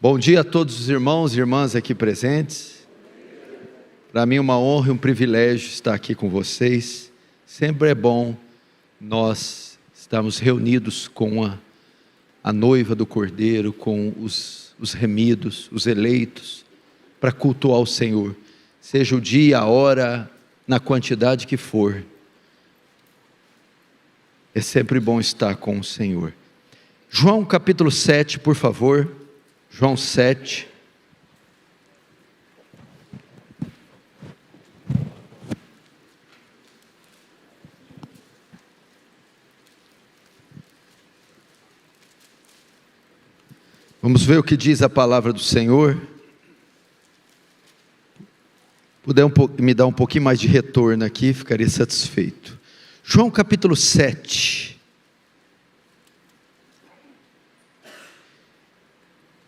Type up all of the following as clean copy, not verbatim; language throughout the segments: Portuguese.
Bom dia a todos os irmãos e irmãs aqui presentes. Para mim é uma honra e um privilégio estar aqui com vocês. Sempre é bom nós estarmos reunidos com a noiva do Cordeiro, com os remidos, os eleitos, para cultuar o Senhor. Seja o dia, a hora, na quantidade que for. É sempre bom estar com o Senhor. João capítulo 7, por favor. João 7. Vamos ver o que diz a palavra do Senhor. Puder me dar um pouquinho mais de retorno aqui, ficaria satisfeito. João capítulo 7.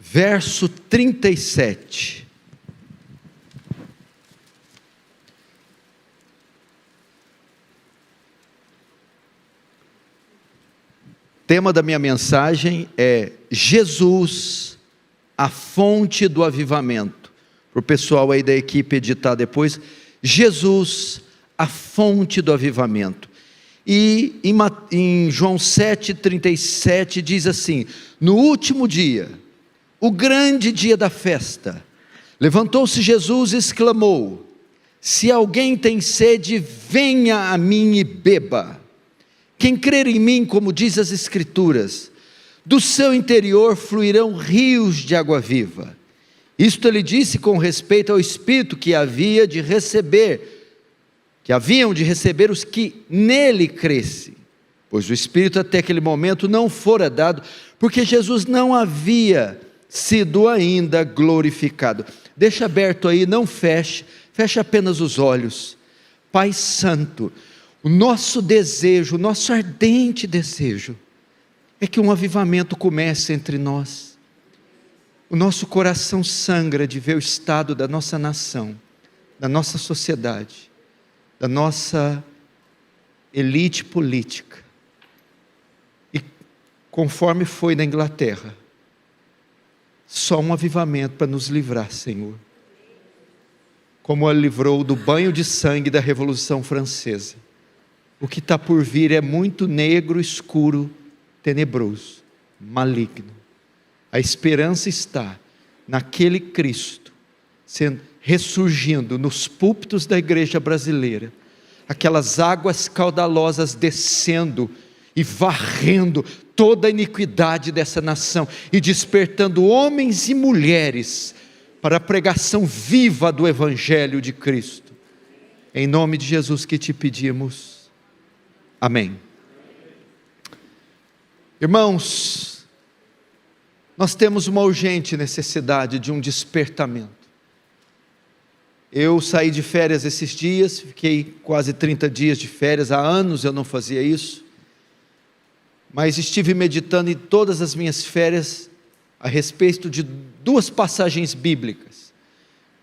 Verso 37. O tema da minha mensagem é Jesus, a fonte do avivamento. Para o pessoal aí da equipe editar depois, Jesus, a fonte do avivamento. E em João 7,37 diz assim: no último dia, o grande dia da festa, levantou-se Jesus e exclamou: se alguém tem sede, venha a mim e beba. Quem crer em mim, como diz as Escrituras, do seu interior fluirão rios de água viva. Isto ele disse com respeito ao Espírito que haviam de receber os que nele crescem, pois o Espírito até aquele momento não fora dado, porque Jesus não havia sido ainda glorificado. Deixa aberto aí, não feche apenas os olhos. Pai Santo, o nosso desejo, o nosso ardente desejo, é que um avivamento comece entre nós. O nosso coração sangra de ver o estado da nossa nação, da nossa sociedade, da nossa elite política. E conforme foi na Inglaterra, só um avivamento para nos livrar, Senhor. Como Ele livrou do banho de sangue da Revolução Francesa. O que está por vir é muito negro, escuro, tenebroso, maligno. A esperança está naquele Cristo, ressurgindo nos púlpitos da igreja brasileira. Aquelas águas caudalosas descendo e varrendo toda a iniquidade dessa nação, e despertando homens e mulheres para a pregação viva do Evangelho de Cristo. Em nome de Jesus que te pedimos, amém. Irmãos, nós temos uma urgente necessidade de um despertamento. Eu saí de férias esses dias, fiquei quase 30 dias de férias, há anos eu não fazia isso. Mas estive meditando em todas as minhas férias a respeito de duas passagens bíblicas.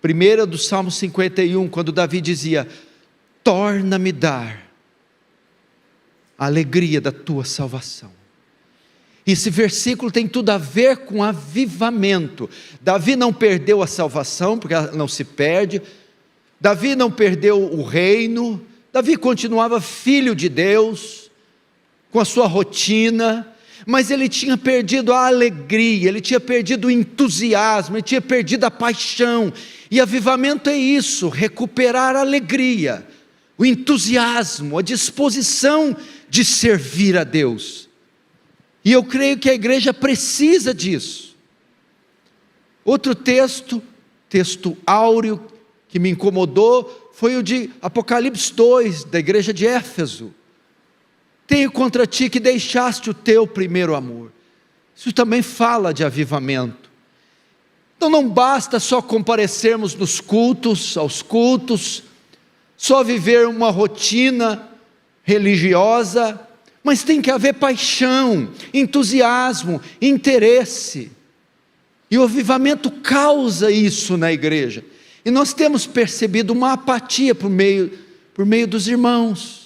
Primeira do Salmo 51, quando Davi dizia: torna-me dar a alegria da tua salvação. Esse versículo tem tudo a ver com avivamento. Davi não perdeu a salvação, porque ela não se perde. Davi não perdeu o reino. Davi continuava filho de Deus, com a sua rotina, mas ele tinha perdido a alegria, ele tinha perdido o entusiasmo, ele tinha perdido a paixão. E avivamento é isso, recuperar a alegria, o entusiasmo, a disposição de servir a Deus. E eu creio que a igreja precisa disso. Outro texto áureo que me incomodou foi o de Apocalipse 2, da igreja de Éfeso. Tenho contra ti que deixaste o teu primeiro amor. Isso também fala de avivamento. Então não basta só comparecermos aos cultos, só viver uma rotina religiosa, mas tem que haver paixão, entusiasmo, interesse. E o avivamento causa isso na igreja. E nós temos percebido uma apatia por meio dos irmãos,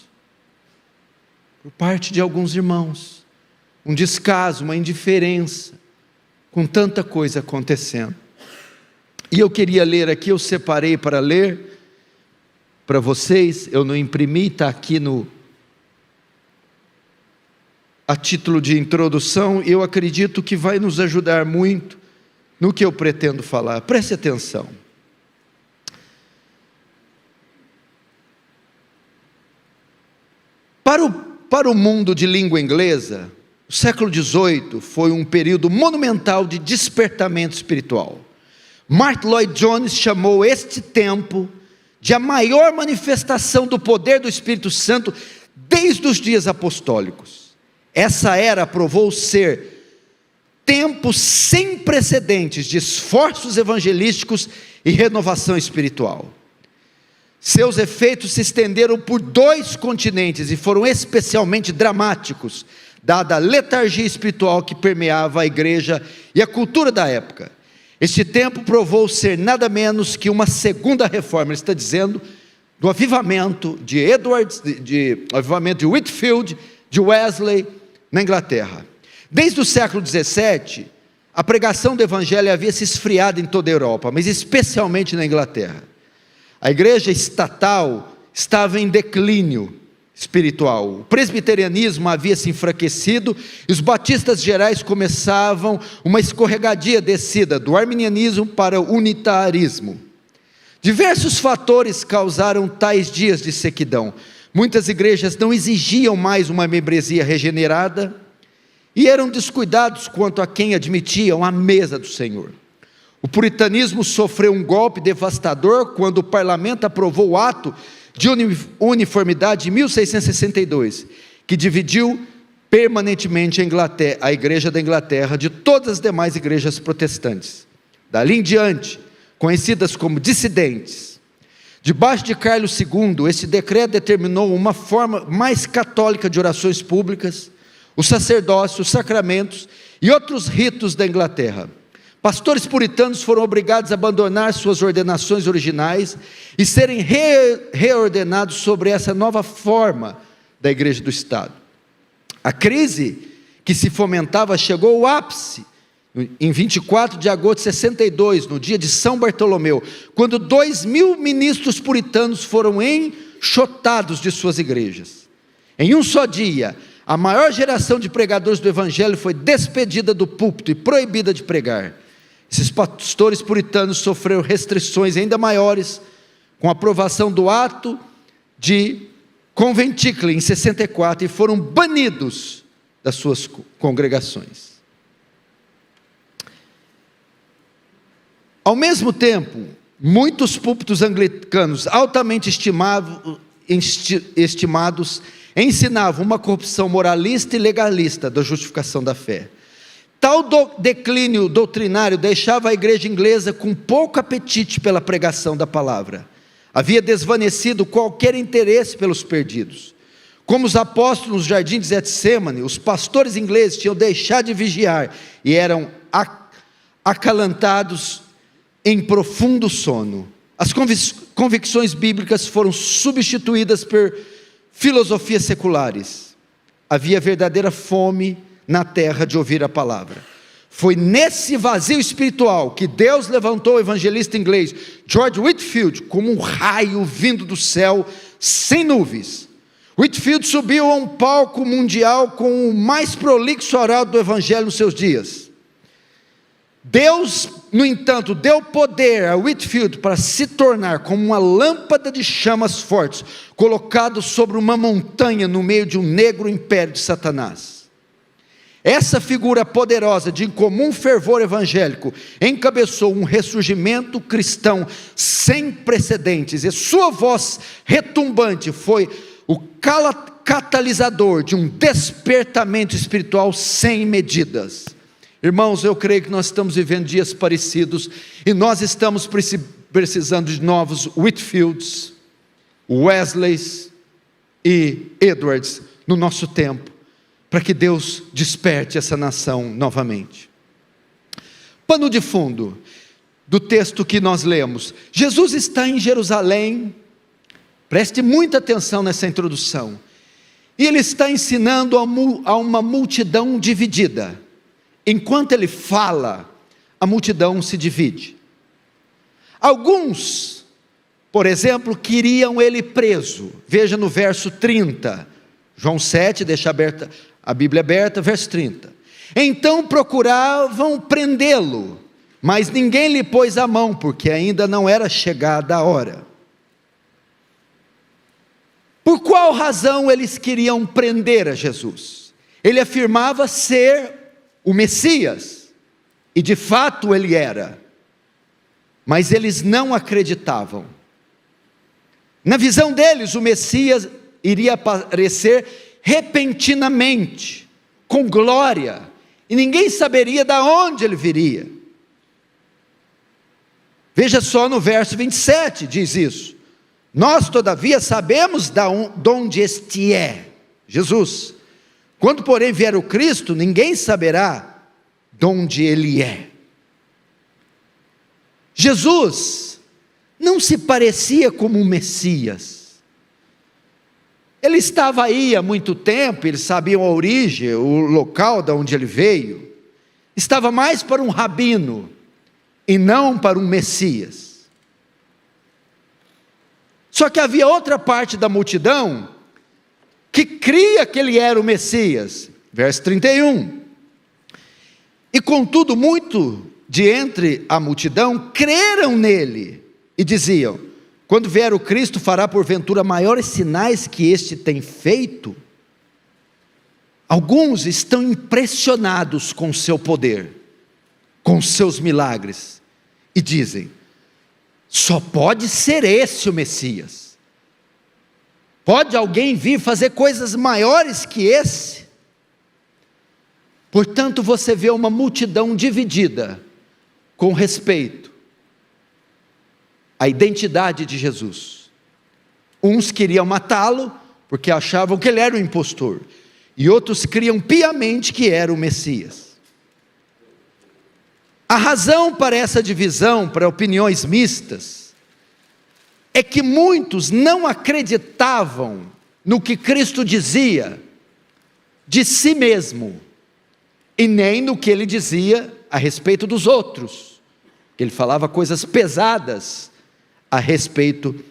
por parte de alguns irmãos, um descaso, uma indiferença com tanta coisa acontecendo. E eu queria ler aqui, eu separei para ler para vocês, eu não imprimi, está aqui a título de introdução, eu acredito que vai nos ajudar muito no que eu pretendo falar. Preste atenção. Para o mundo de língua inglesa, o século XVIII foi um período monumental de despertamento espiritual. Martyn Lloyd-Jones chamou este tempo de a maior manifestação do poder do Espírito Santo desde os dias apostólicos. Essa era provou ser tempo sem precedentes de esforços evangelísticos e renovação espiritual. Seus efeitos se estenderam por 2 continentes e foram especialmente dramáticos, dada a letargia espiritual que permeava a igreja e a cultura da época. Este tempo provou ser nada menos que uma segunda reforma, ele está dizendo, do avivamento de avivamento de Whitefield, de Wesley, na Inglaterra. Desde o século XVII, a pregação do evangelho havia se esfriado em toda a Europa, mas especialmente na Inglaterra. A igreja estatal estava em declínio espiritual, o presbiterianismo havia se enfraquecido, e os batistas gerais começavam uma escorregadia descida do arminianismo para o unitarismo. Diversos fatores causaram tais dias de sequidão. Muitas igrejas não exigiam mais uma membresia regenerada, e eram descuidados quanto a quem admitiam a mesa do Senhor. O puritanismo sofreu um golpe devastador quando o parlamento aprovou o ato de uniformidade em 1662, que dividiu permanentemente a igreja da Inglaterra de todas as demais igrejas protestantes. Dali em diante, conhecidas como dissidentes. Debaixo de Carlos II, esse decreto determinou uma forma mais católica de orações públicas, o sacerdócio, os sacramentos e outros ritos da Inglaterra. Pastores puritanos foram obrigados a abandonar suas ordenações originais e serem reordenados sobre essa nova forma da igreja do Estado. A crise que se fomentava chegou ao ápice em 24 de agosto de 62, no dia de São Bartolomeu, quando 2.000 ministros puritanos foram enxotados de suas igrejas. Em um só dia, a maior geração de pregadores do evangelho foi despedida do púlpito e proibida de pregar. Esses pastores puritanos sofreram restrições ainda maiores com a aprovação do ato de Conventicle em 64 e foram banidos das suas congregações. Ao mesmo tempo, muitos púlpitos anglicanos altamente estimados ensinavam uma corrupção moralista e legalista da justificação da fé. Tal declínio doutrinário deixava a igreja inglesa com pouco apetite pela pregação da palavra. Havia desvanecido qualquer interesse pelos perdidos. Como os apóstolos no jardim de Getsêmani, os pastores ingleses tinham deixado de vigiar e eram acalantados em profundo sono. As convicções bíblicas foram substituídas por filosofias seculares. Havia verdadeira fome na terra de ouvir a palavra. Foi nesse vazio espiritual que Deus levantou o evangelista inglês George Whitefield como um raio vindo do céu sem nuvens. Whitefield subiu a um palco mundial com o mais prolixo oral do evangelho nos seus dias. Deus, no entanto, deu poder a Whitefield para se tornar como uma lâmpada de chamas fortes, colocado sobre uma montanha no meio de um negro império de Satanás. Essa figura poderosa de incomum fervor evangélico encabeçou um ressurgimento cristão sem precedentes, e sua voz retumbante foi o catalisador de um despertamento espiritual sem medidas. Irmãos, eu creio que nós estamos vivendo dias parecidos, e nós estamos precisando de novos Whitefields, Wesleys e Edwards no nosso tempo, para que Deus desperte essa nação novamente. Pano de fundo do texto que nós lemos: Jesus está em Jerusalém, preste muita atenção nessa introdução, e Ele está ensinando a uma multidão dividida, enquanto ele fala, a multidão se divide. Alguns, por exemplo, queriam ele preso. Veja no verso 30, João 7, deixa aberta, a Bíblia aberta, verso 30. Então procuravam prendê-lo, mas ninguém lhe pôs a mão, porque ainda não era chegada a hora. Por qual razão eles queriam prender a Jesus? Ele afirmava ser o Messias, e de fato ele era, mas eles não acreditavam. Na visão deles, o Messias iria aparecer repentinamente, com glória, e ninguém saberia de onde ele viria. Veja só no verso 27, diz isso: nós todavia sabemos de onde este é, Jesus. Quando porém vier o Cristo, ninguém saberá de onde ele é. Jesus não se parecia como um Messias. Ele estava aí há muito tempo, eles sabiam a origem, o local de onde ele veio. Estava mais para um rabino, e não para um Messias. Só que havia outra parte da multidão, que cria que ele era o Messias. Verso 31. E contudo, muito de entre a multidão creram nele, e diziam: quando vier o Cristo, fará porventura maiores sinais que este tem feito? Alguns estão impressionados com o seu poder, com os seus milagres, e dizem: só pode ser esse o Messias. Pode alguém vir fazer coisas maiores que esse? Portanto, você vê uma multidão dividida com respeito à identidade de Jesus. Uns queriam matá-lo, porque achavam que ele era o impostor, e outros criam piamente que era o Messias. A razão para essa divisão, para opiniões mistas, é que muitos não acreditavam no que Cristo dizia de si mesmo, e nem no que ele dizia a respeito dos outros. Ele falava coisas pesadas a respeito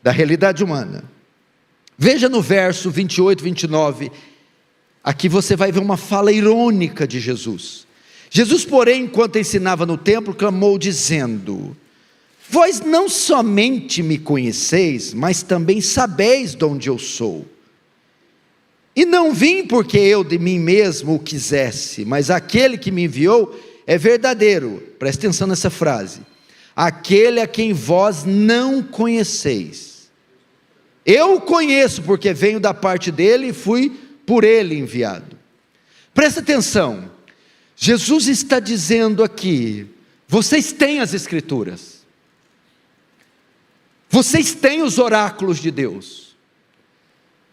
da realidade humana. Veja no verso 28, 29, aqui você vai ver uma fala irônica de Jesus. Jesus, porém, enquanto ensinava no templo, clamou dizendo: vós não somente me conheceis, mas também sabeis de onde eu sou. E não vim porque eu de mim mesmo o quisesse, mas aquele que me enviou é verdadeiro. Presta atenção nessa frase: aquele a quem vós não conheceis. Eu o conheço porque venho da parte dele e fui por ele enviado. Presta atenção, Jesus está dizendo aqui: vocês têm as Escrituras, vocês têm os oráculos de Deus,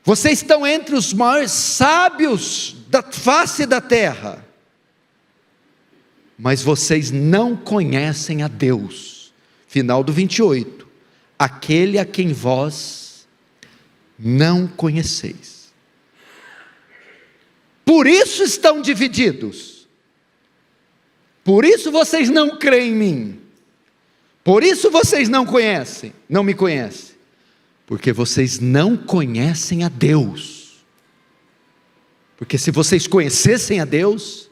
vocês estão entre os maiores sábios da face da terra, mas vocês não conhecem a Deus. Final do 28, aquele a quem vós não conheceis. Por isso estão divididos, por isso vocês não creem em mim, por isso vocês não me conhecem, porque vocês não conhecem a Deus. Porque se vocês conhecessem a Deus,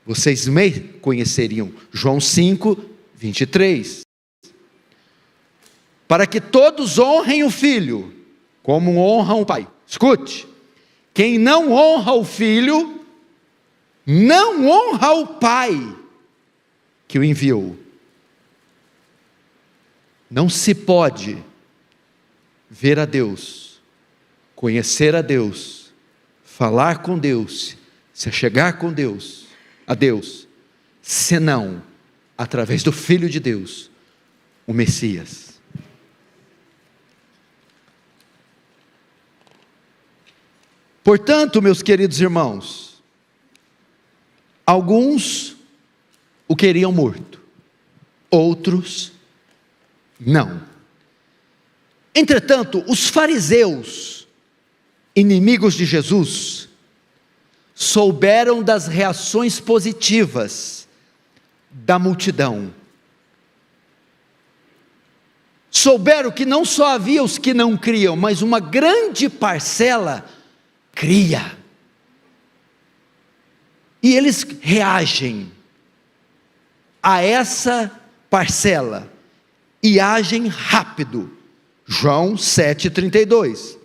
vocês me conheceriam. João 5, 23. Para que todos honrem o Filho, como honram o Pai. Escute: quem não honra o Filho, não honra o Pai que o enviou. Não se pode ver a Deus, conhecer a Deus, falar com Deus, se chegar com Deus, a Deus, senão através do Filho de Deus, o Messias. Portanto, meus queridos irmãos, alguns o queriam morto, outros não. Entretanto, os fariseus, inimigos de Jesus, souberam das reações positivas da multidão. Souberam que não só havia os que não criam, mas uma grande parcela cria. E eles reagem a essa parcela e agem rápido. João 7,32.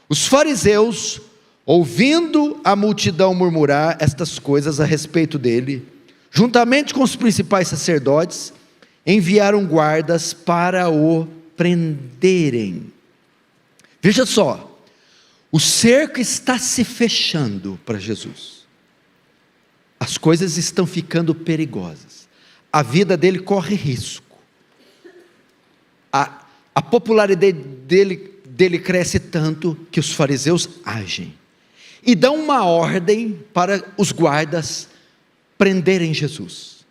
Os fariseus, ouvindo a multidão murmurar estas coisas a respeito dele, juntamente com os principais sacerdotes, enviaram guardas para o prenderem. Veja só, o cerco está se fechando para Jesus. As coisas estão ficando perigosas. A vida dele corre risco. A popularidade dele cresce tanto que os fariseus agem. E dão uma ordem para os guardas prenderem Jesus.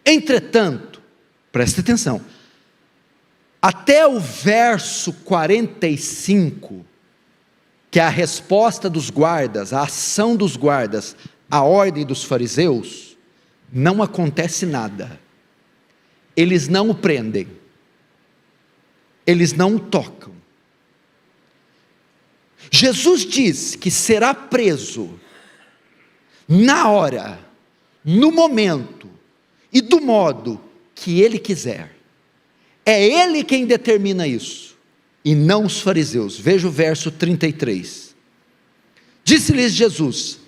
Entretanto, preste atenção, até o verso 45, que é a resposta dos guardas, a ação dos guardas, a ordem dos fariseus, não acontece nada. Eles não o prendem, eles não o tocam. Jesus diz que será preso na hora, no momento e do modo que ele quiser. É ele quem determina isso, e não os fariseus. Veja o verso 33. Disse-lhes Jesus: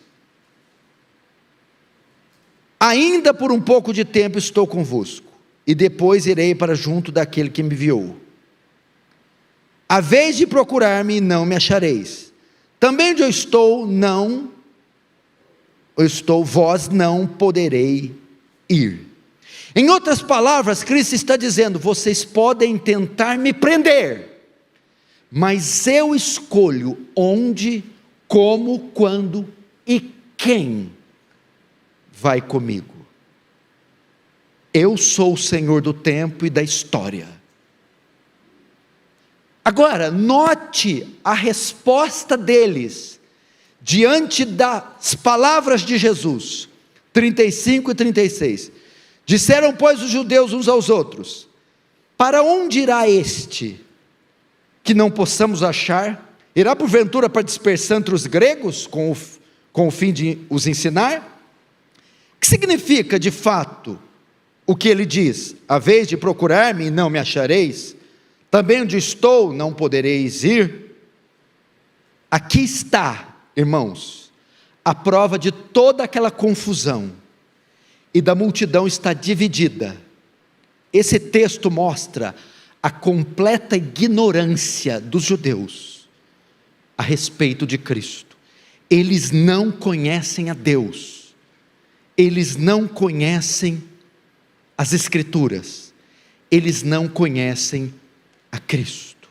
ainda por um pouco de tempo estou convosco, e depois irei para junto daquele que me enviou. A vez de procurar-me, não me achareis. Também onde eu estou, vós não poderei ir. Em outras palavras, Cristo está dizendo: vocês podem tentar me prender, mas eu escolho onde, como, quando e quem vai comigo. Eu sou o Senhor do tempo e da história. Agora, note a resposta deles, diante das palavras de Jesus, 35 e 36. Disseram, pois, os judeus uns aos outros: para onde irá este, que não possamos achar? Irá porventura para dispersar entre os gregos, com o fim de os ensinar? O que significa de fato o que ele diz? A vez de procurar-me, não me achareis. Também onde estou, não podereis ir. Aqui está, irmãos, a prova de toda aquela confusão, e da multidão está dividida. Esse texto mostra a completa ignorância dos judeus a respeito de Cristo. Eles não conhecem a Deus, eles não conhecem as Escrituras, eles não conhecem a Cristo.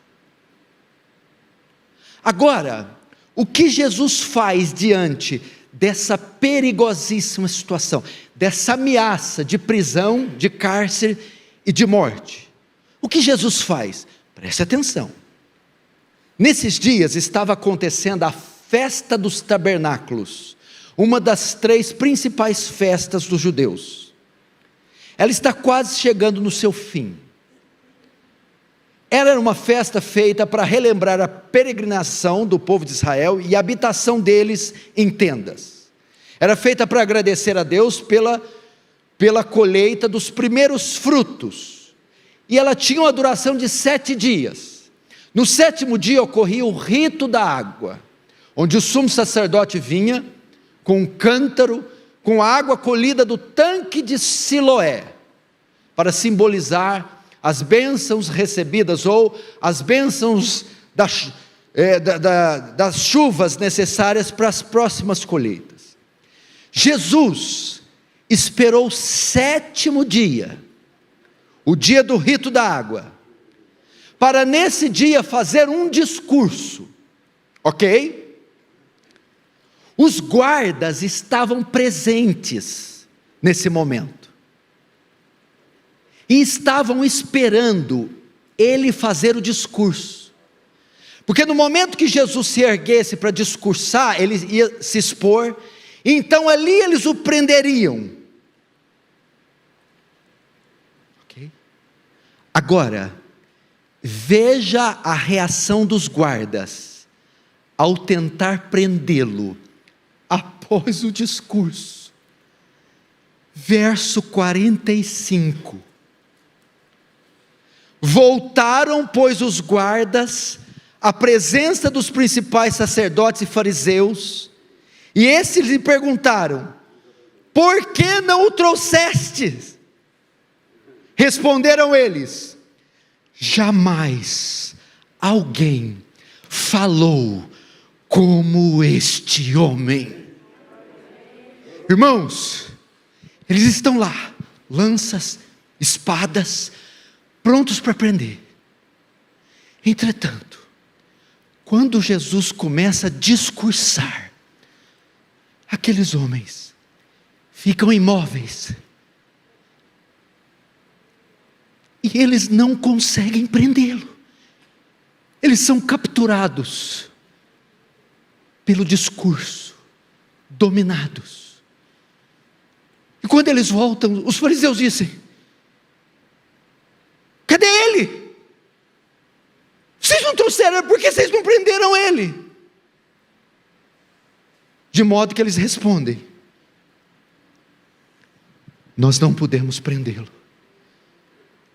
Agora, o que Jesus faz diante dessa perigosíssima situação, dessa ameaça de prisão, de cárcere e de morte? O que Jesus faz? Preste atenção. Nesses dias estava acontecendo a festa dos tabernáculos, uma das 3 principais festas dos judeus. Ela está quase chegando no seu fim. Ela era uma festa feita para relembrar a peregrinação do povo de Israel e a habitação deles em tendas. Era feita para agradecer a Deus pela colheita dos primeiros frutos. E ela tinha uma duração de 7 dias. No 7º dia ocorria o rito da água, onde o sumo sacerdote vinha com um cântaro, com a água colhida do tanque de Siloé, para simbolizar as bênçãos recebidas, ou as bênçãos das chuvas necessárias para as próximas colheitas. Jesus esperou o 7º dia, o dia do rito da água, para nesse dia fazer um discurso, ok? Os guardas estavam presentes nesse momento, e estavam esperando ele fazer o discurso, Porque no momento que Jesus se erguesse para discursar, ele ia se expor, então ali eles o prenderiam. Okay? Agora, veja a reação dos guardas ao tentar prendê-lo após o discurso. Verso 45. Voltaram, pois, os guardas à presença dos principais sacerdotes e fariseus, e esses lhe perguntaram: por que não o trouxestes? Responderam eles: jamais alguém falou como este homem. Irmãos, eles estão lá, lanças, espadas, prontos para prender. Entretanto, quando Jesus começa a discursar, aqueles homens ficam imóveis, e eles não conseguem prendê-lo. Eles são capturados pelo discurso, dominados. E quando eles voltam, os fariseus dizem: cadê ele? Vocês não trouxeram, por que vocês não prenderam ele? De modo que eles respondem: nós não pudemos prendê-lo.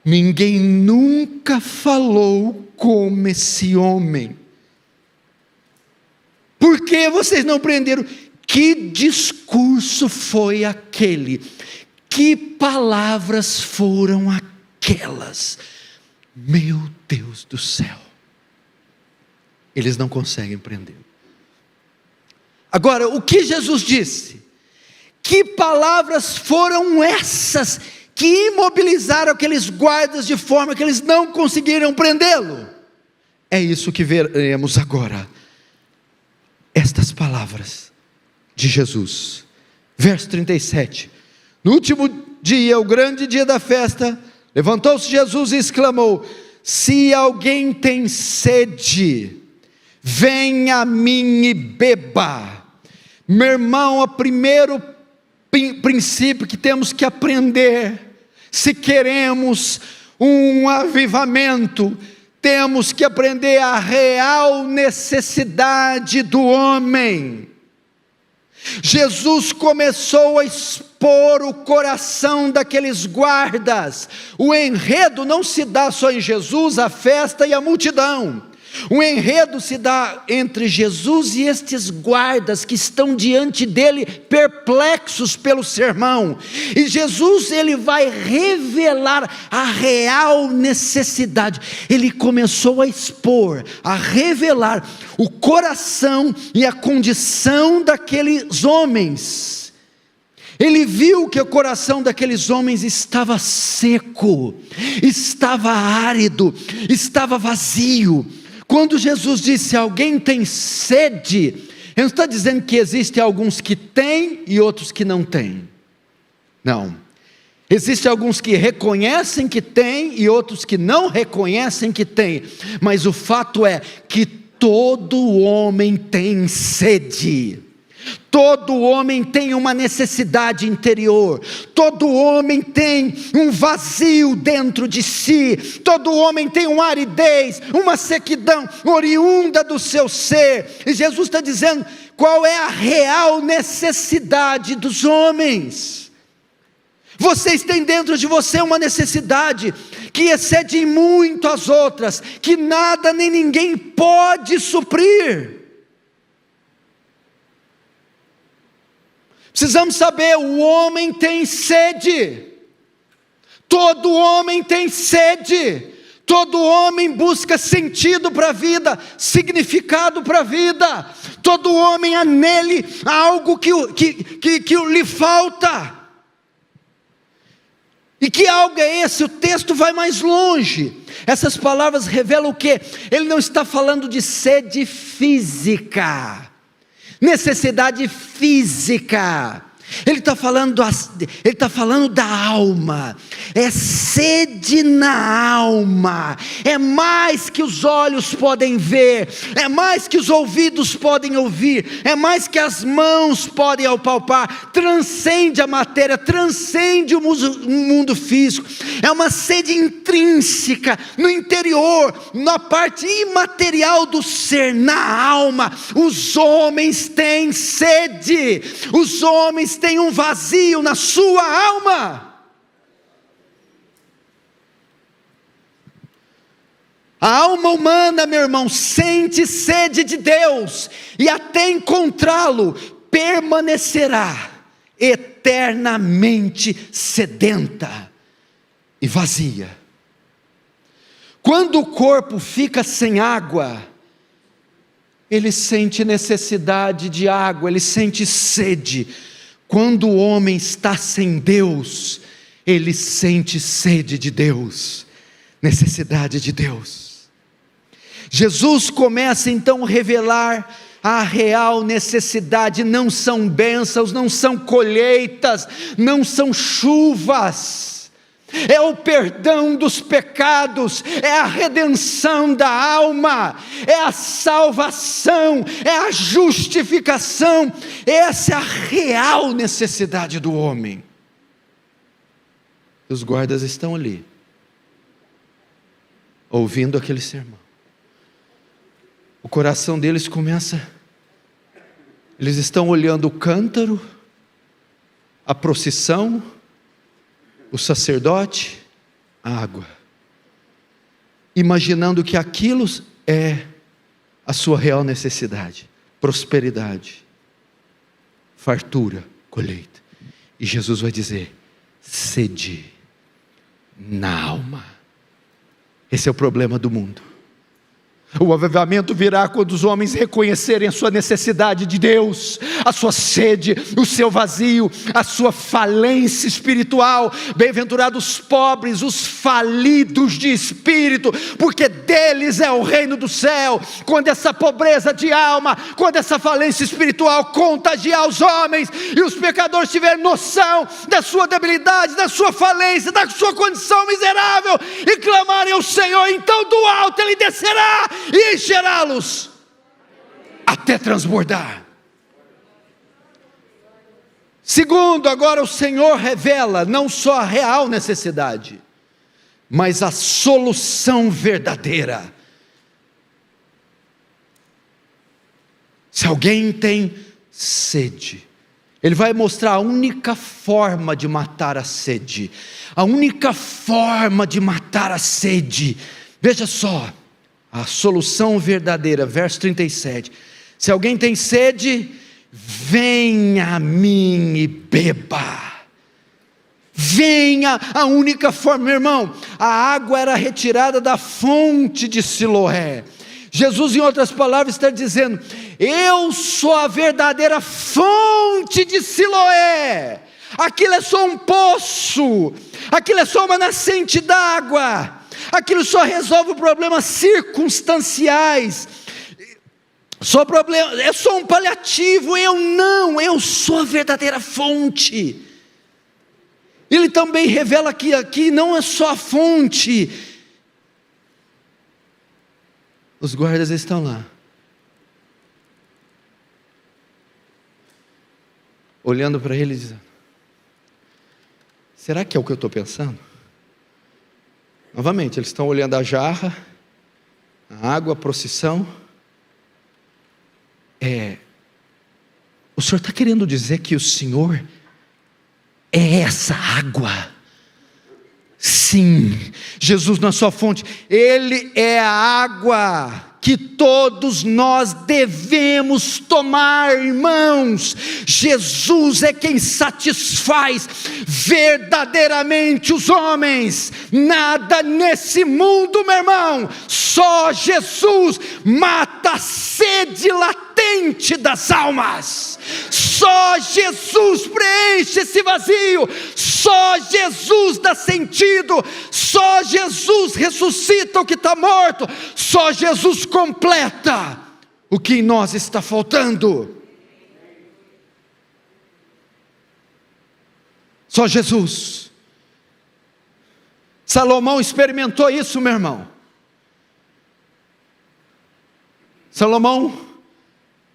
Ninguém nunca falou como esse homem. Por que vocês não prenderam? Que discurso foi aquele? Que palavras foram aquelas? Meu Deus do céu. Eles não conseguem prendê-lo. Agora, o que Jesus disse? Que palavras foram essas que imobilizaram aqueles guardas de forma que eles não conseguiram prendê-lo? É isso que veremos agora. Estas palavras de Jesus. Verso 37. No último dia, o grande dia da festa, levantou-se Jesus e exclamou: se alguém tem sede, venha a mim e beba. Meu irmão, o primeiro princípio que temos que aprender, se queremos um avivamento, temos que aprender a real necessidade do homem. Jesus começou a expor o coração daqueles guardas. O enredo não se dá só em Jesus, a festa e a multidão. O enredo se dá entre Jesus e estes guardas que estão diante dele, perplexos pelo sermão. E Jesus, ele vai revelar a real necessidade. Ele começou a expor, a revelar o coração e a condição daqueles homens. Ele viu que o coração daqueles homens estava seco, estava árido, estava vazio. Quando Jesus disse: alguém tem sede, ele não está dizendo que existem alguns que têm e outros que não têm. Não. Existem alguns que reconhecem que têm e outros que não reconhecem que têm. Mas o fato é que todo homem tem sede. Todo homem tem uma necessidade interior, todo homem tem um vazio dentro de si, todo homem tem uma aridez, uma sequidão oriunda do seu ser. E Jesus está dizendo qual é a real necessidade dos homens. Vocês têm dentro de você uma necessidade que excede muito as outras, que nada nem ninguém pode suprir. Precisamos saber, o homem tem sede. Todo homem tem sede. Todo homem busca sentido para a vida, significado para a vida. Todo homem há nele algo que lhe falta. E que algo é esse? O texto vai mais longe. Essas palavras revelam o quê? Ele não está falando de sede física, necessidade física. Ele está falando da alma, é sede na alma, é mais que os olhos podem ver, é mais que os ouvidos podem ouvir, é mais que as mãos podem apalpar, transcende a matéria, transcende o mundo físico, é uma sede intrínseca, no interior, na parte imaterial do ser, na alma. Os homens têm sede, os homens tem um vazio na sua alma. A alma humana, meu irmão, sente sede de Deus, e até encontrá-lo, permanecerá eternamente sedenta e vazia. Quando o corpo fica sem água, ele sente necessidade de água, ele sente sede. Quando o homem está sem Deus, ele sente sede de Deus, necessidade de Deus. Jesus começa então a revelar a real necessidade. Não são bênçãos, não são colheitas, não são chuvas, é o perdão dos pecados, é a redenção da alma, é a salvação, é a justificação. Essa é a real necessidade do homem. Os guardas estão ali, ouvindo aquele sermão. O coração deles começa, eles estão olhando o cântaro, a procissão, o sacerdote, a água, imaginando que aquilo é a sua real necessidade, prosperidade, fartura, colheita. E Jesus vai dizer: sede na alma. Esse é o problema do mundo. O avivamento virá quando os homens reconhecerem a sua necessidade de Deus, a sua sede, o seu vazio, a sua falência espiritual. Bem-aventurados os pobres, os falidos de espírito, porque deles é o reino do céu. Quando essa pobreza de alma, quando essa falência espiritual contagiar os homens, e os pecadores tiverem noção da sua debilidade, da sua falência, da sua condição miserável, e clamarem ao Senhor, então do alto Ele descerá e encherá-los até transbordar. Segundo, agora o Senhor revela não só a real necessidade, mas a solução verdadeira. Se alguém tem sede, Ele vai mostrar a única forma de matar a sede. A única forma de matar a sede. Veja só, a solução verdadeira, verso 37. Se alguém tem sede, venha a mim e beba. Venha, a única forma, meu irmão. A água era retirada da fonte de Siloé. Jesus, em outras palavras, está dizendo: eu sou a verdadeira fonte de Siloé. Aquilo é só um poço, aquilo é só uma nascente d'água, aquilo só resolve problemas circunstanciais, é só um paliativo. Eu sou a verdadeira fonte. Ele também revela que aqui não é só a fonte. Os guardas estão lá, olhando para ele e dizendo: será que é o que eu estou pensando? Novamente, eles estão olhando a jarra, a água, a procissão. O Senhor está querendo dizer que o Senhor é essa água? Sim, Jesus na sua fonte, Ele é a água que todos nós devemos tomar, irmãos. Jesus é quem satisfaz verdadeiramente os homens. Nada nesse mundo, meu irmão, só Jesus mata a sede latente das almas. Só Jesus preenche esse vazio, só Jesus dá sentido, só Jesus ressuscita o que está morto, só Jesus completa o que em nós está faltando. Só Jesus. Salomão experimentou isso, meu irmão. Salomão,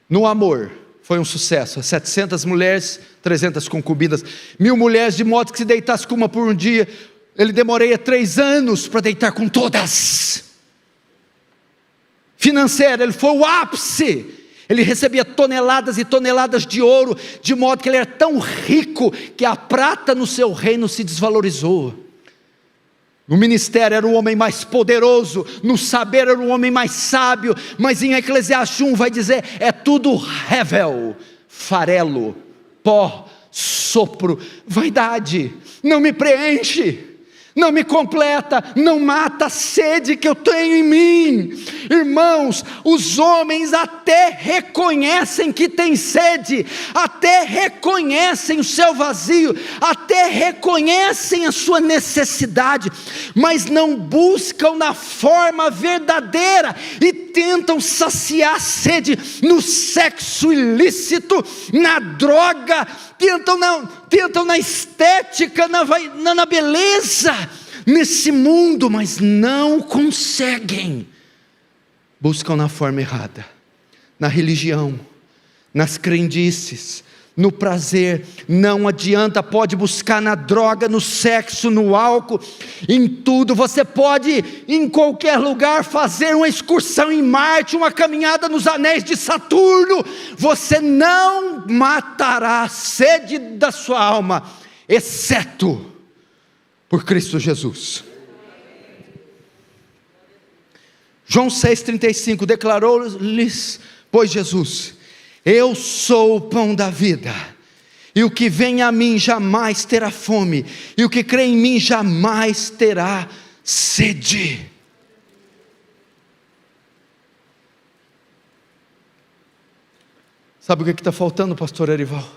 no amor, foi um sucesso. 700 mulheres, 300 concubinas, 1000 mulheres, de modo que se deitasse com uma por um dia, ele demoraria 3 anos para deitar com todas. Financeiro, ele foi o ápice. Ele recebia toneladas e toneladas de ouro, de modo que ele era tão rico, que a prata no seu reino se desvalorizou. No ministério era o homem mais poderoso, no saber era o homem mais sábio, mas em Eclesiastes 1 vai dizer, é tudo rével, farelo, pó, sopro, vaidade, não me preenche, não me completa, não mata a sede que eu tenho em mim. Irmãos, os homens até reconhecem que tem sede, até reconhecem o seu vazio, até reconhecem a sua necessidade, mas não buscam na forma verdadeira, e tentam saciar a sede no sexo ilícito, na droga, tentam na estética, na beleza, nesse mundo, mas não conseguem. Buscam na forma errada, na religião, nas crendices, no prazer. Não adianta, pode buscar na droga, no sexo, no álcool, em tudo. Você pode em qualquer lugar fazer uma excursão em Marte, uma caminhada nos anéis de Saturno, você não matará a sede da sua alma, exceto por Cristo Jesus. João 6,35, declarou-lhes, pois Jesus, eu sou o pão da vida, e o que vem a mim jamais terá fome, e o que crê em mim jamais terá sede. Sabe o que está faltando, pastor Erival?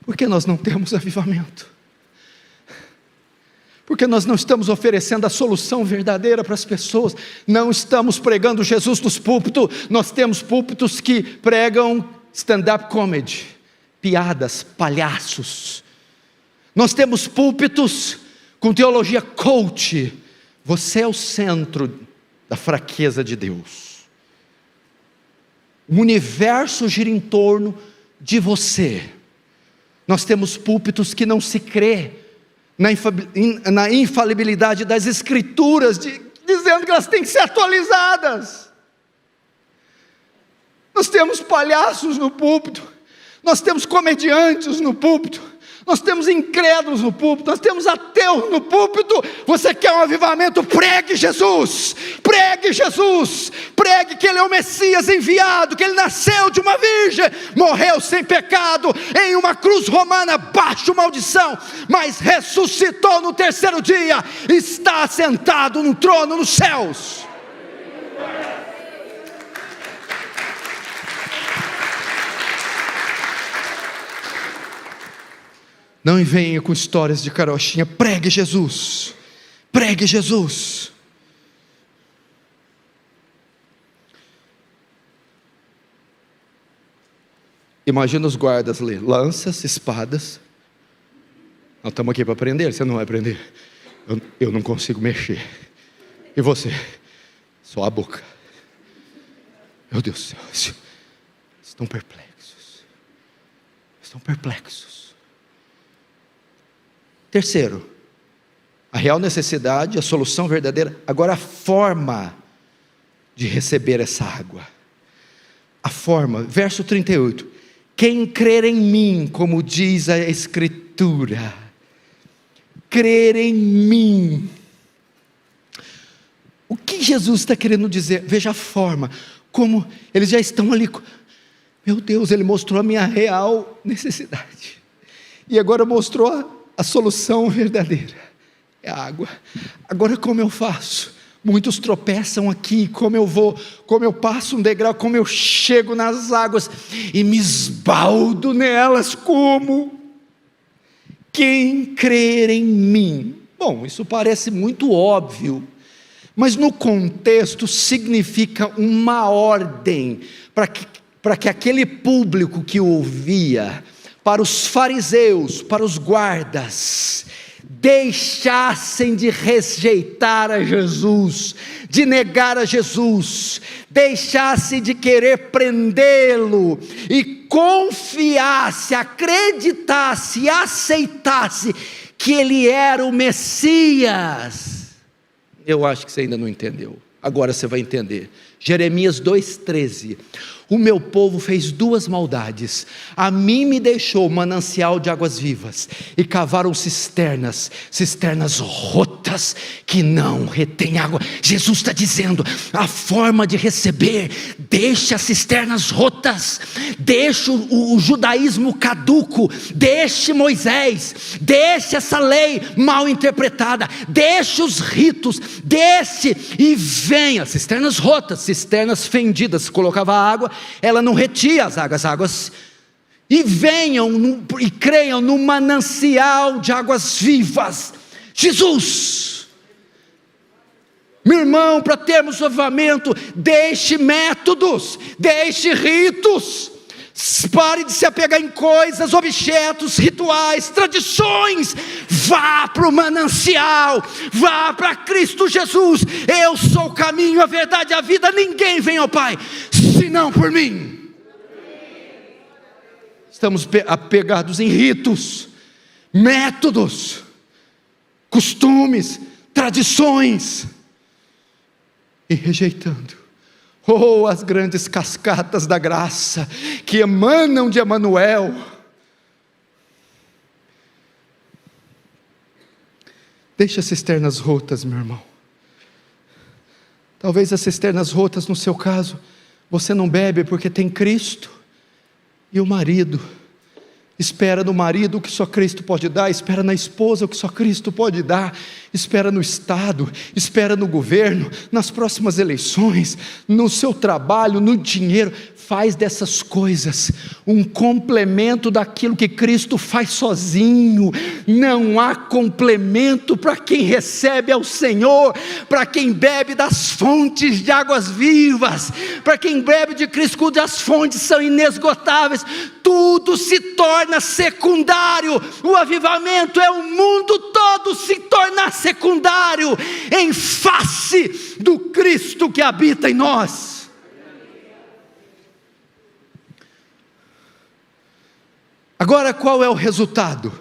Por que nós não temos avivamento? Porque nós não estamos oferecendo a solução verdadeira para as pessoas, não estamos pregando Jesus nos púlpitos. Nós temos púlpitos que pregam stand-up comedy, piadas, palhaços. Nós temos púlpitos com teologia coach. Você é o centro da fraqueza de Deus, o universo gira em torno de você. Nós temos púlpitos que não se crê na infalibilidade das escrituras, dizendo que elas têm que ser atualizadas. Nós temos palhaços no púlpito, nós temos comediantes no púlpito, nós temos incrédulos no púlpito, nós temos ateus no púlpito. Você quer um avivamento? Pregue Jesus, pregue Jesus, pregue que Ele é o Messias enviado, que Ele nasceu de uma virgem, morreu sem pecado, em uma cruz romana, baixo maldição, mas ressuscitou no terceiro dia, está assentado no trono nos céus. Não venha com histórias de carochinha, pregue Jesus, pregue Jesus. Imagina os guardas ali, lanças, espadas. Nós estamos aqui para aprender, você não vai aprender. Eu não consigo mexer. E você? Só a boca. Meu Deus do céu, estão perplexos. Estão perplexos. Terceiro, a real necessidade, a solução verdadeira. Agora a forma de receber essa água. A forma, verso 38. Quem crer em mim, como diz a Escritura, crer em mim. O que Jesus está querendo dizer? Veja a forma, como eles já estão ali. Meu Deus, Ele mostrou a minha real necessidade, e agora mostrou a solução verdadeira, é a água. Agora como eu faço? Muitos tropeçam aqui, como eu vou, como eu passo um degrau, como eu chego nas águas, e me esbaldo nelas, como? Quem crer em mim. Bom, isso parece muito óbvio, mas no contexto significa uma ordem, para que aquele público que ouvia para os fariseus, para os guardas, deixassem de rejeitar a Jesus, de negar a Jesus, deixasse de querer prendê-lo e confiasse, acreditasse, aceitasse que ele era o Messias. Eu acho que você ainda não entendeu, agora você vai entender. Jeremias 2,13: o meu povo fez duas maldades, a mim me deixou manancial de águas vivas, e cavaram cisternas rotas, que não retém água. Jesus está dizendo, a forma de receber, deixe as cisternas rotas, deixe o judaísmo caduco, deixe Moisés, deixe essa lei mal interpretada, deixe os ritos, deixe e venha, cisternas rotas, cisternas fendidas, colocava água, ela não retia as águas, e venham e creiam no manancial de águas vivas, Jesus. Meu irmão, para termos avivamento, deixe métodos, deixe ritos, pare de se apegar em coisas, objetos, rituais, tradições, vá para o manancial, vá para Cristo Jesus. Eu sou o caminho, a verdade e a vida, ninguém vem ao Pai, senão por mim. Estamos apegados em ritos, métodos, costumes, tradições, e rejeitando as grandes cascatas da graça que emanam de Emanuel. Deixa as cisternas rotas, meu irmão. Talvez as cisternas rotas, no seu caso, você não bebe porque tem Cristo, e o marido espera no marido o que só Cristo pode dar, espera na esposa o que só Cristo pode dar, espera no Estado, espera no governo, nas próximas eleições, no seu trabalho, no dinheiro. Faz dessas coisas um complemento daquilo que Cristo faz sozinho. Não há complemento para quem recebe ao Senhor, para quem bebe das fontes de águas vivas, para quem bebe de Cristo, cujas fontes são inesgotáveis. Tudo se torna secundário. O avivamento é o mundo todo se tornar secundário em face do Cristo que habita em nós. Agora, qual é o resultado?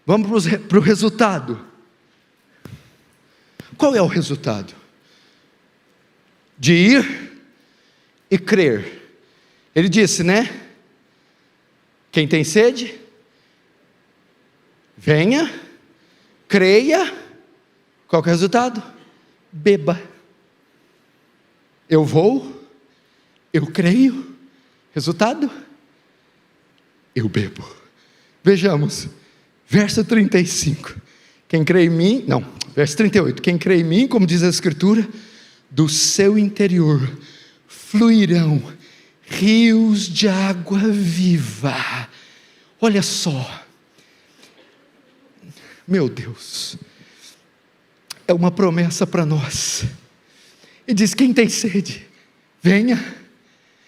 Vamos para o resultado. Qual é o resultado? De ir e crer. Ele disse, né? Quem tem sede, venha, creia. Qual que é o resultado? Beba. Eu vou, eu creio. Resultado? Eu bebo. Vejamos, verso 35, quem crê em mim, não, verso 38, quem crê em mim, como diz a Escritura, do seu interior fluirão rios de água viva. Olha só, meu Deus, é uma promessa para nós, e diz, quem tem sede, venha,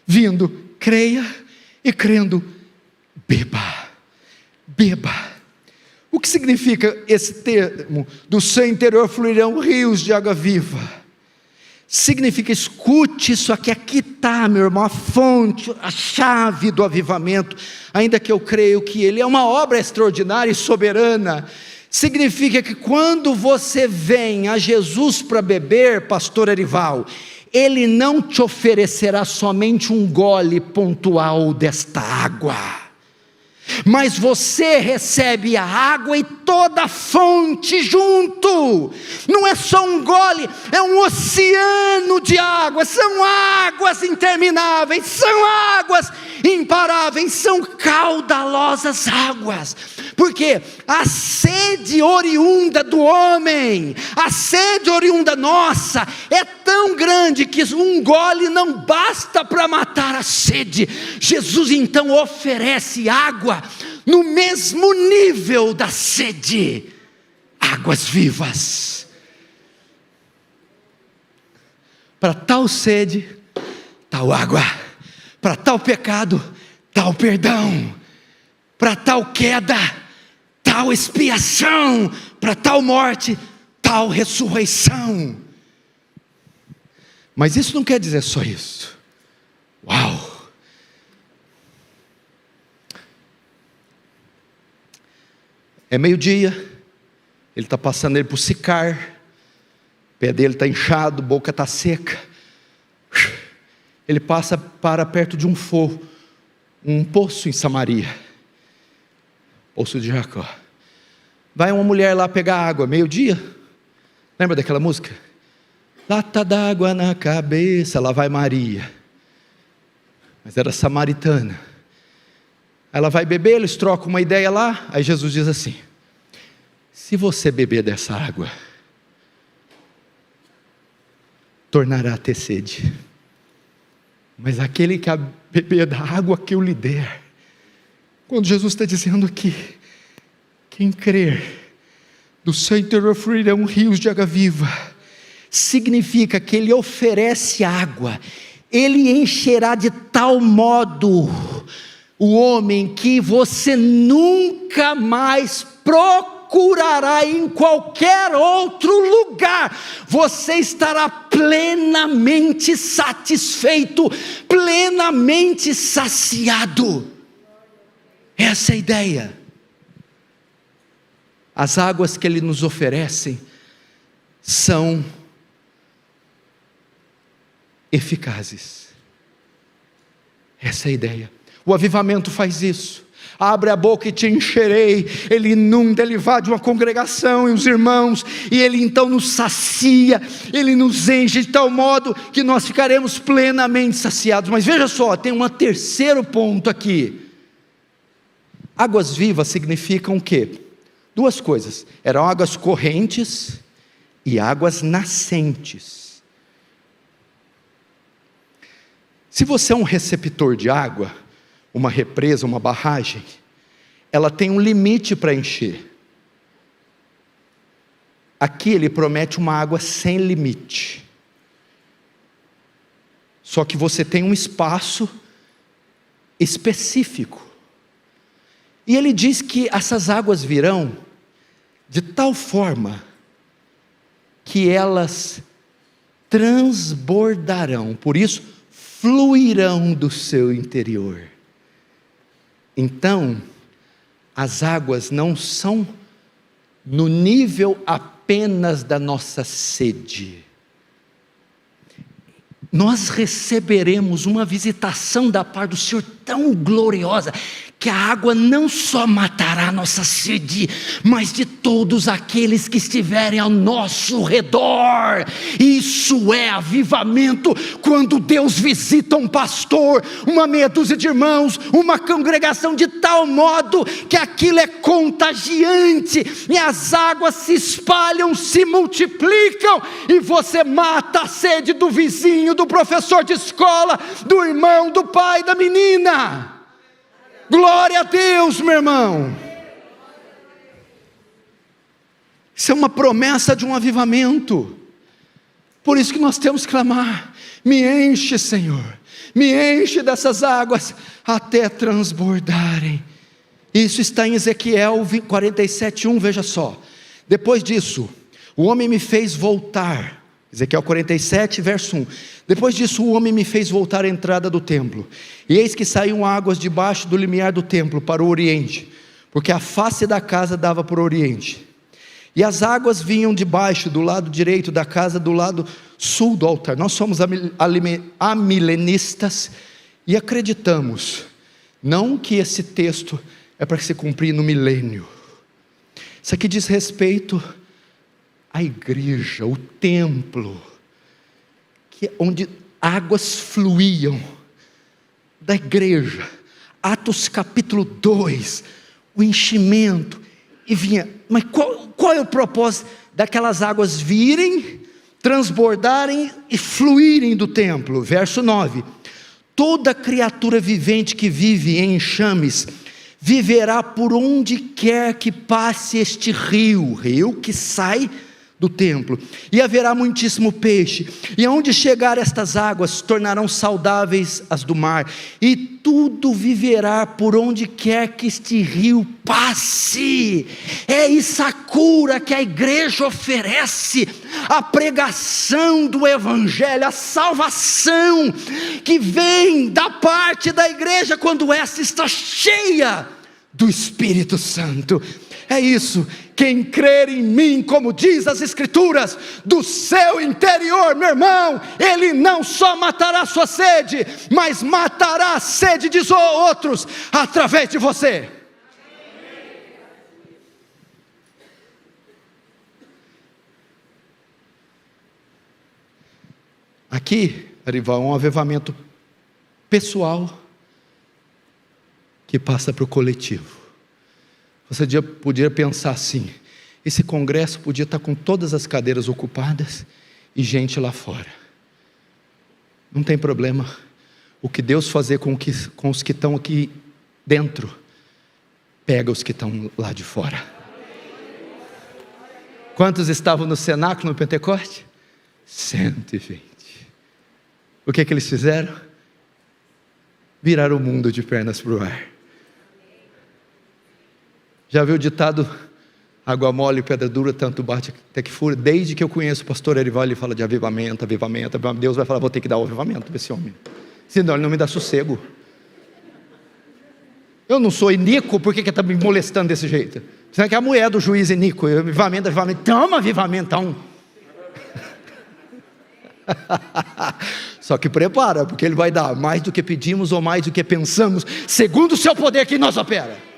vindo, creia, e crendo, beba, beba. O que significa esse termo, do seu interior fluirão rios de água viva? Significa, escute isso aqui está, meu irmão, a fonte, a chave do avivamento, ainda que eu creio que ele é uma obra extraordinária e soberana. Significa que quando você vem a Jesus para beber, pastor Erival, ele não te oferecerá somente um gole pontual desta água, mas você recebe a água e toda a fonte junto. Não é só um gole, é um oceano de água. São águas intermináveis, são águas imparáveis, são caudalosas águas. Porque a sede oriunda do homem, a sede oriunda nossa, é tão grande que um gole não basta para matar a sede. Jesus então oferece água no mesmo nível da sede, águas vivas. Para tal sede, tal água. Para tal pecado, tal perdão. para tal queda, tal expiação, para tal morte, tal ressurreição. Mas isso não quer dizer só isso. Uau! É meio-dia, ele está passando ele por Sicar, o pé dele está inchado, a boca está seca. Ele passa para perto de um poço em Samaria, poço de Jacó. Vai uma mulher lá pegar água, meio-dia. Lembra daquela música? Lata d'água na cabeça, lá vai Maria. Mas era samaritana. Ela vai beber, eles trocam uma ideia lá. Aí Jesus diz assim: se você beber dessa água, tornará a ter sede. Mas aquele que beber da água que eu lhe der. Quando Jesus está dizendo aqui, quem crer, do seu interior fluirão rios de água viva, significa que ele oferece água, ele encherá de tal modo o homem que você nunca mais procurará em qualquer outro lugar. Você estará plenamente satisfeito, plenamente saciado. Essa é a ideia. As águas que ele nos oferece são eficazes. Essa é a ideia. O avivamento faz isso. Abre a boca e te encherei. Ele inunda, ele invade uma congregação e os irmãos, e ele então nos sacia, ele nos enche de tal modo que nós ficaremos plenamente saciados. Mas veja só, tem um terceiro ponto aqui. Águas vivas significam o quê? Duas coisas: eram águas correntes e águas nascentes. Se você é um receptor de água, uma represa, uma barragem, ela tem um limite para encher. Aqui ele promete uma água sem limite. Só que você tem um espaço específico. E ele diz que essas águas virão de tal forma que elas transbordarão, por isso fluirão do seu interior. Então, as águas não são no nível apenas da nossa sede. Nós receberemos uma visitação da parte do Senhor tão gloriosa, que a água não só matará a nossa sede, mas de todos aqueles que estiverem ao nosso redor. Isso é avivamento, quando Deus visita um pastor, uma meia dúzia de irmãos, uma congregação de tal modo, que aquilo é contagiante, e as águas se espalham, se multiplicam, e você mata a sede do vizinho, do professor de escola, do irmão, do pai, da menina. Glória a Deus, meu irmão. Isso é uma promessa de um avivamento. Por isso que nós temos que clamar: me enche, Senhor, me enche dessas águas até transbordarem. Isso está em Ezequiel 47:1, veja só. Depois disso, o homem me fez voltar. Ezequiel 47, verso 1. Depois disso o homem me fez voltar à entrada do templo, e eis que saíam águas debaixo do limiar do templo para o oriente, porque a face da casa dava para o oriente. E as águas vinham de baixo, do lado direito da casa, do lado sul do altar. Nós somos amilenistas e acreditamos, não que esse texto é para se cumprir no milênio. Isso aqui diz respeito à igreja, o templo, onde águas fluíam da igreja. Atos capítulo 2, o enchimento, e vinha. Mas qual é o propósito daquelas águas virem, transbordarem e fluírem do templo? Verso 9: toda criatura vivente que vive em enxames viverá por onde quer que passe este rio que sai do templo, e haverá muitíssimo peixe, e aonde chegar estas águas, tornarão saudáveis as do mar, e tudo viverá por onde quer que este rio passe. É isso a cura que a igreja oferece, a pregação do evangelho, a salvação que vem da parte da igreja, quando essa está cheia do Espírito Santo. É isso, quem crer em mim, como diz as Escrituras, do seu interior, meu irmão, ele não só matará sua sede, mas matará a sede de outros, através de você. Aqui, Arival, é um avivamento pessoal, que passa para o coletivo. Você podia pensar assim: esse congresso podia estar com todas as cadeiras ocupadas e gente lá fora. Não tem problema. O que Deus fazer com os que estão aqui dentro, pega os que estão lá de fora. Quantos estavam no cenáculo no Pentecoste? 120. O que eles fizeram? Viraram o mundo de pernas para o ar. Já viu o ditado, água mole e pedra dura, tanto bate até que fura? Desde que eu conheço o pastor Erival, ele fala de avivamento, avivamento. Deus vai falar: vou ter que dar o avivamento para esse homem, senão ele não me dá sossego. Eu não sou iníquo, por que está me molestando desse jeito? Será que é a mulher do juiz iníquo? Avivamento, toma avivamentão. Só que prepara, porque ele vai dar mais do que pedimos ou mais do que pensamos, segundo o seu poder que nos opera.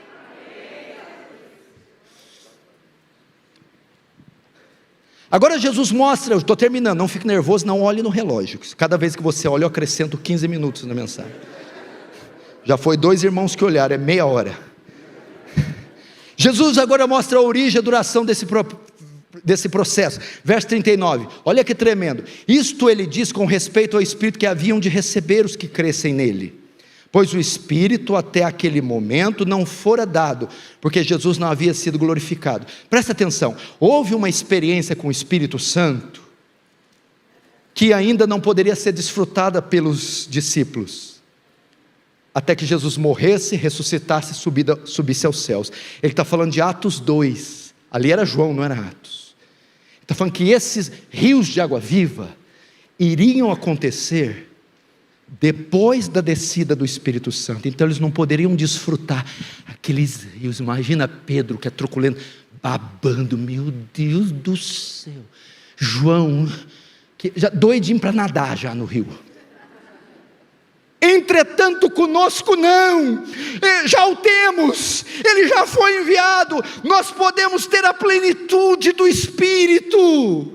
Agora Jesus mostra, eu estou terminando, não fique nervoso, não olhe no relógio. Cada vez que você olha, eu acrescento 15 minutos na mensagem. Já foi 2 irmãos que olharam, é meia hora. Jesus agora mostra a origem e a duração desse processo. Verso 39, olha que tremendo. Isto ele diz com respeito ao Espírito que haviam de receber os que crescem nele. Pois o Espírito até aquele momento não fora dado, porque Jesus não havia sido glorificado. Presta atenção, houve uma experiência com o Espírito Santo, que ainda não poderia ser desfrutada pelos discípulos, até que Jesus morresse, ressuscitasse e subisse aos céus. Ele está falando de Atos 2, ali era João, não era Atos. Ele está falando que esses rios de água viva iriam acontecer depois da descida do Espírito Santo. Então eles não poderiam desfrutar aqueles rios. Imagina Pedro, que é truculento, babando, meu Deus do céu. João, que já doidinho para nadar já no rio. Entretanto conosco não, já o temos, ele já foi enviado, nós podemos ter a plenitude do Espírito.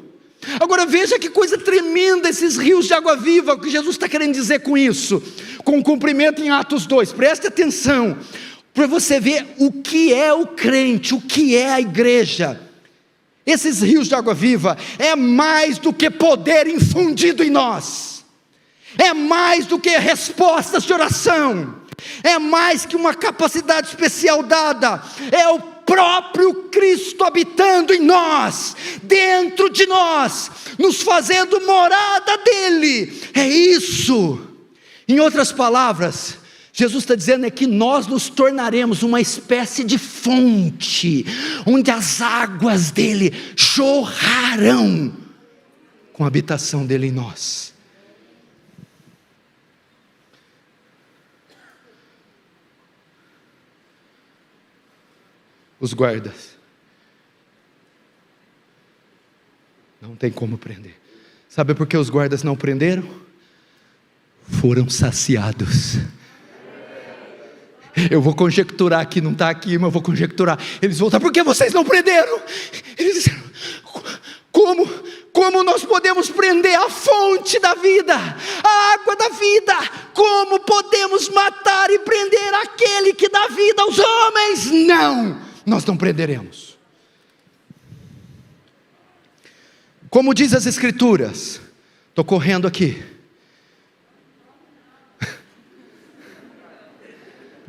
Agora veja que coisa tremenda esses rios de água viva, o que Jesus está querendo dizer com isso, com o cumprimento em Atos 2, preste atenção, para você ver o que é o crente, o que é a igreja. Esses rios de água viva é mais do que poder infundido em nós, é mais do que respostas de oração, é mais que uma capacidade especial dada, é o próprio Cristo habitando em nós, dentro de nós, nos fazendo morada dele. É isso. Em outras palavras, Jesus está dizendo é que nós nos tornaremos uma espécie de fonte, onde as águas dele jorrarão, com a habitação dele em nós. Os guardas não tem como prender. Sabe por que os guardas não prenderam? Foram saciados. Eu vou conjecturar aqui, não está aqui, mas eu vou conjecturar. Eles voltaram: por que vocês não prenderam? Eles disseram: como nós podemos prender a fonte da vida, a água da vida? Como podemos matar e prender aquele que dá vida aos homens? Não, nós não prenderemos. Como diz as Escrituras, estou correndo aqui,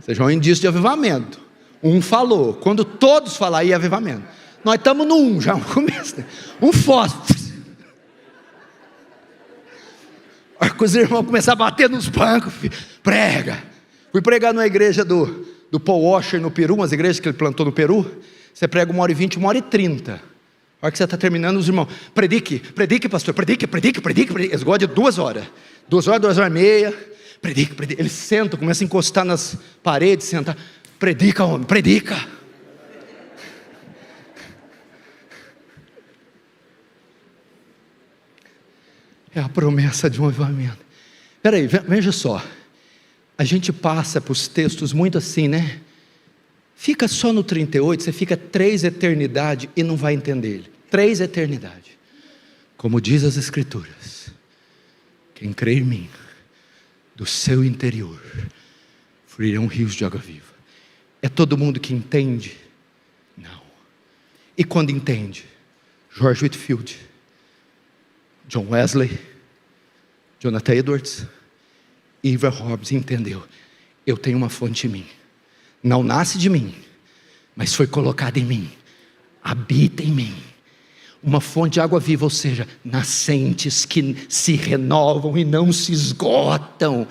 seja um indício de avivamento. Um falou, quando todos falarem, é avivamento. Nós estamos no 1 já, começo, né? Um fósforo. Os irmãos começaram a bater nos bancos, filho. Prega. Fui pregar numa igreja do Paul Washer no Peru, umas igrejas que ele plantou no Peru. Você prega 1h20, 1h30. A hora que você está terminando, os irmãos, predique, pastor, predique. Eles gostam de 2 horas. 2 horas, 2 horas e meia. Predique. Eles sentam, começam a encostar nas paredes, sentam. Predica, homem, predica. É a promessa de um avivamento. Espera aí, veja só. A gente passa para os textos muito assim, né? Fica só no 38, você fica 3 eternidades e não vai entender ele. 3 eternidades. Como diz as Escrituras, quem crê em mim, do seu interior, fluirão rios de água viva. É todo mundo que entende? Não. E quando entende? George Whitefield, John Wesley, Jonathan Edwards, Eva Hobbs entendeu. Eu tenho uma fonte em mim. Não nasce de mim, mas foi colocada em mim. Habita em mim. Uma fonte de água viva, ou seja, nascentes que se renovam e não se esgotam.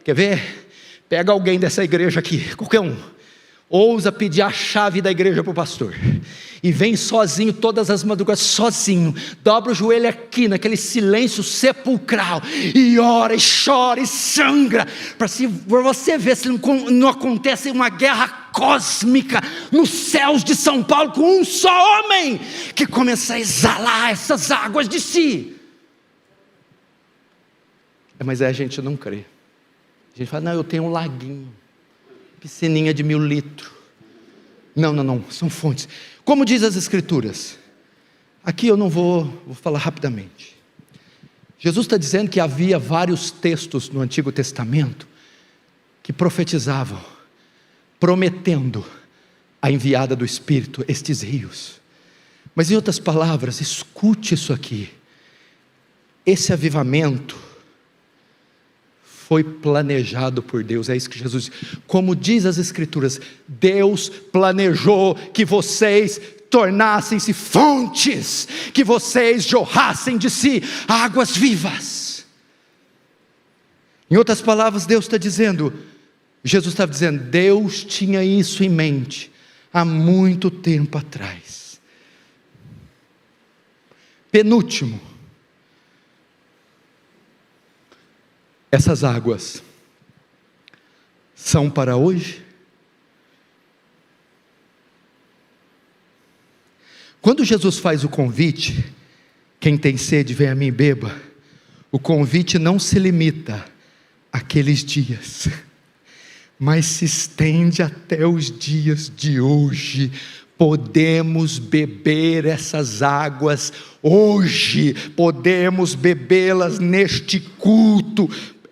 Quer ver? Pega alguém dessa igreja aqui, qualquer um. Ousa pedir a chave da igreja para o pastor. E vem sozinho todas as madrugadas, sozinho. Dobra o joelho aqui, naquele silêncio sepulcral. E ora, e chora, e sangra. Para você ver se não acontece uma guerra cósmica nos céus de São Paulo com um só homem que começa a exalar essas águas de si. Mas a gente não crê. A gente fala, não, eu tenho um laguinho, piscininha de 1000 litros. Não, são fontes. Como diz as Escrituras, aqui eu não vou falar rapidamente. Jesus está dizendo que havia vários textos no Antigo Testamento que profetizavam, prometendo a enviada do Espírito, estes rios. Mas em outras palavras, escute isso aqui. Esse avivamento foi planejado por Deus, é isso que Jesus diz. Como diz as Escrituras, Deus planejou que vocês tornassem-se fontes, que vocês jorrassem de si águas vivas. Em outras palavras, Deus está dizendo, Jesus estava dizendo, Deus tinha isso em mente há muito tempo atrás. Penúltimo, essas águas são para hoje? Quando Jesus faz o convite, quem tem sede vem a mim e beba, o convite não se limita àqueles dias, mas se estende até os dias de hoje. Podemos beber essas águas hoje, podemos bebê-las neste culto.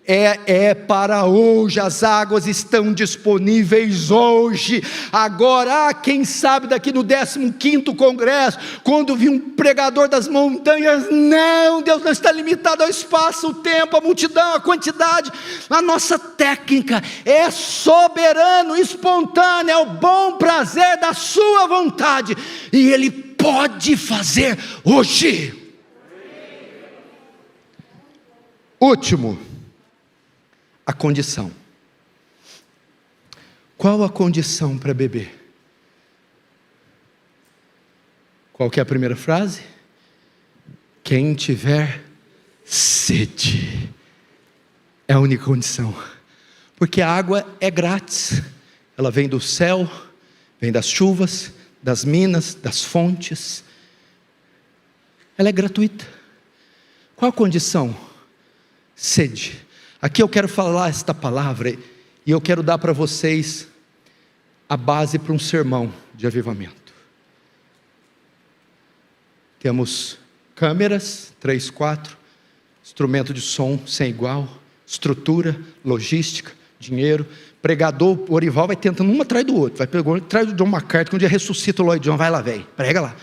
É para hoje, as águas estão disponíveis hoje. Agora, quem sabe daqui no 15º congresso, quando vi um pregador das montanhas, não, Deus não está limitado ao espaço, o tempo, a multidão, a quantidade. A nossa técnica é soberano, espontâneo, é o bom prazer da sua vontade, e Ele pode fazer hoje. Último, a condição. Qual a condição para beber? Qual que é a primeira frase? Quem tiver sede. É a única condição. Porque a água é grátis. Ela vem do céu, vem das chuvas, das minas, das fontes. Ela é gratuita. Qual a condição? Sede. Aqui eu quero falar esta palavra e eu quero dar para vocês a base para um sermão de avivamento. Temos câmeras, 3, 4, instrumento de som sem igual, estrutura, logística, dinheiro, pregador, o Orival vai tentando um atrás do outro, vai pegando atrás do John MacArthur, que um dia ressuscita o Lloyd John, vai lá, velho, prega lá,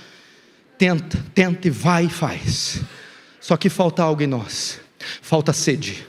tenta e vai e faz. Só que falta algo em nós, falta sede,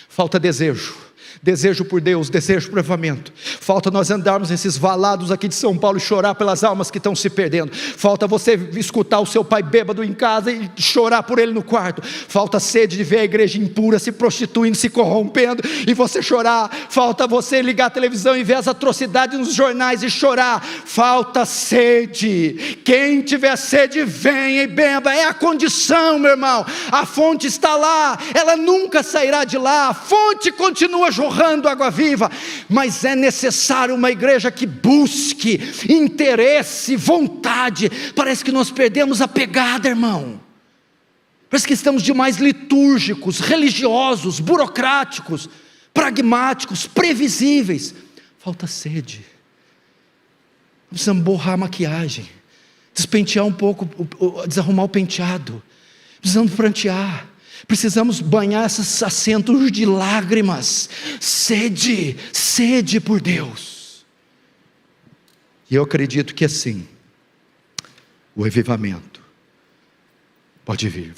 falta desejo. Desejo por Deus, desejo por avivamento. Falta nós andarmos nesses valados aqui de São Paulo e chorar pelas almas que estão se perdendo. Falta você escutar o seu pai bêbado em casa e chorar por ele no quarto. Falta sede de ver a igreja impura se prostituindo, se corrompendo e você chorar. Falta você ligar a televisão e ver as atrocidades nos jornais e chorar. Falta sede. Quem tiver sede, venha e beba. É a condição, meu irmão. A fonte está lá, ela nunca sairá de lá. A fonte continua jorrando água viva, mas é necessário uma igreja que busque interesse, vontade. Parece que nós perdemos a pegada, irmão. Parece que estamos demais litúrgicos, religiosos, burocráticos, pragmáticos, previsíveis. Falta sede. Precisamos borrar a maquiagem, despentear um pouco, desarrumar o penteado. Precisamos prantear. Precisamos banhar esses assentos de lágrimas. Sede, sede por Deus. E eu acredito que assim, o avivamento pode vir.